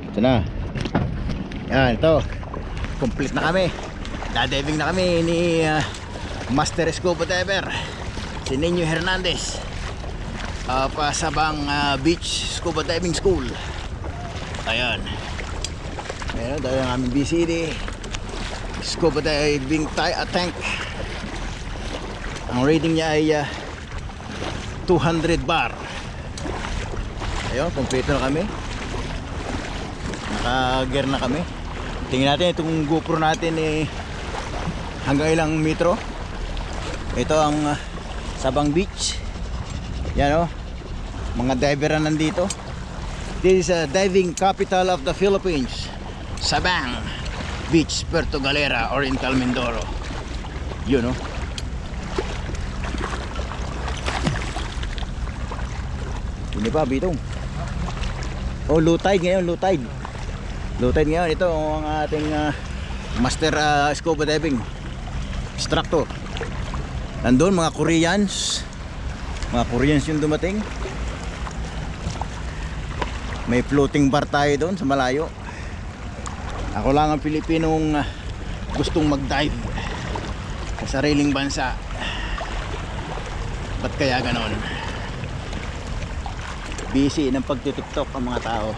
Ito na. Yan, ito. Complete na kami. Dadiving na kami ni Master Scuba Diver, si Nino Hernandez, Pasabang Beach Scuba Diving School. Ayan. Ayan, dahil ang aming BCD Scuba Diving Tank. Ang rating niya ay 200 bar. Ayun, kompleto na kami. Naka-gear na kami. Tingnan natin itong GoPro natin hanggang ilang metro. Ito ang Sabang Beach. Yan, mga diver na nandito. This is a diving capital of the Philippines, Sabang Beach, Puerto Galera, Oriental Mindoro. Yun, Hindi pa, Bitong. Low tide ngayon, low tide. Low tide ngayon. Ito ang ating Master Scuba Diving instructor. Nandun mga Koreans. Mga Koreans yung dumating. May floating bar tayo doon sa malayo. Ako lang ang Pilipinong gustong mag-dive sa sariling bansa. Ba't kaya ganon? Busy ng pagtitiktok ang mga tao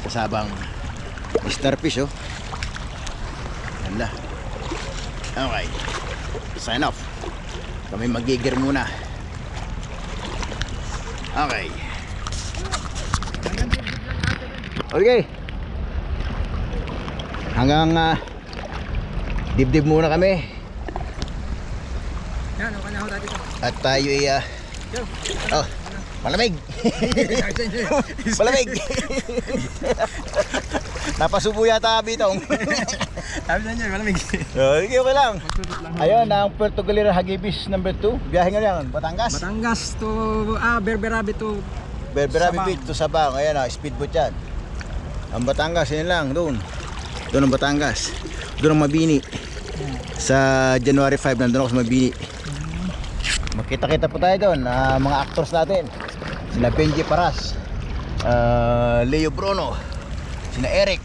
sa Sabang. Starfish, Ganda. Okay, sign off. Kami magigir muna. Okay. Okay. Hanggang dibdib muna kami. Yan, okay na ako dati to. At tayo ay malamig. Malamig. Napasubo yata Bitong. Sabi na niya, malamig. Okay lang. Ayun, ang Puerto Galera Hagibis number 2. Biyahe nga yan, Batangas. Batangas to Berberabi to Berberabi Sabang. Beach to Sabang. Ayan, speedboat yan. Ang Batangas, yun lang, doon. Doon ang Batangas. Doon ang Mabini. Sa January 5, nandun ako sa Mabini. Makita-kita po tayo doon, mga actors natin. Sina Benji Paras, Leo Bruno, sina Eric,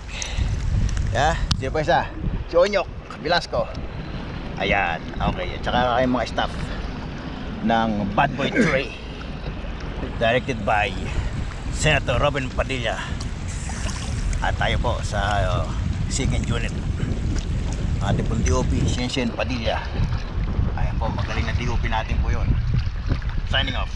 sino pa isa? Si Onyok Velasco. Ayan, okay. At saka kayong mga staff ng Bad Boy 3, directed by Senator Robin Padilla. At tayo po sa second unit, ating pong DOP, Shensen Padilla. Ayan po, magaling na DOP natin po yun. Signing off.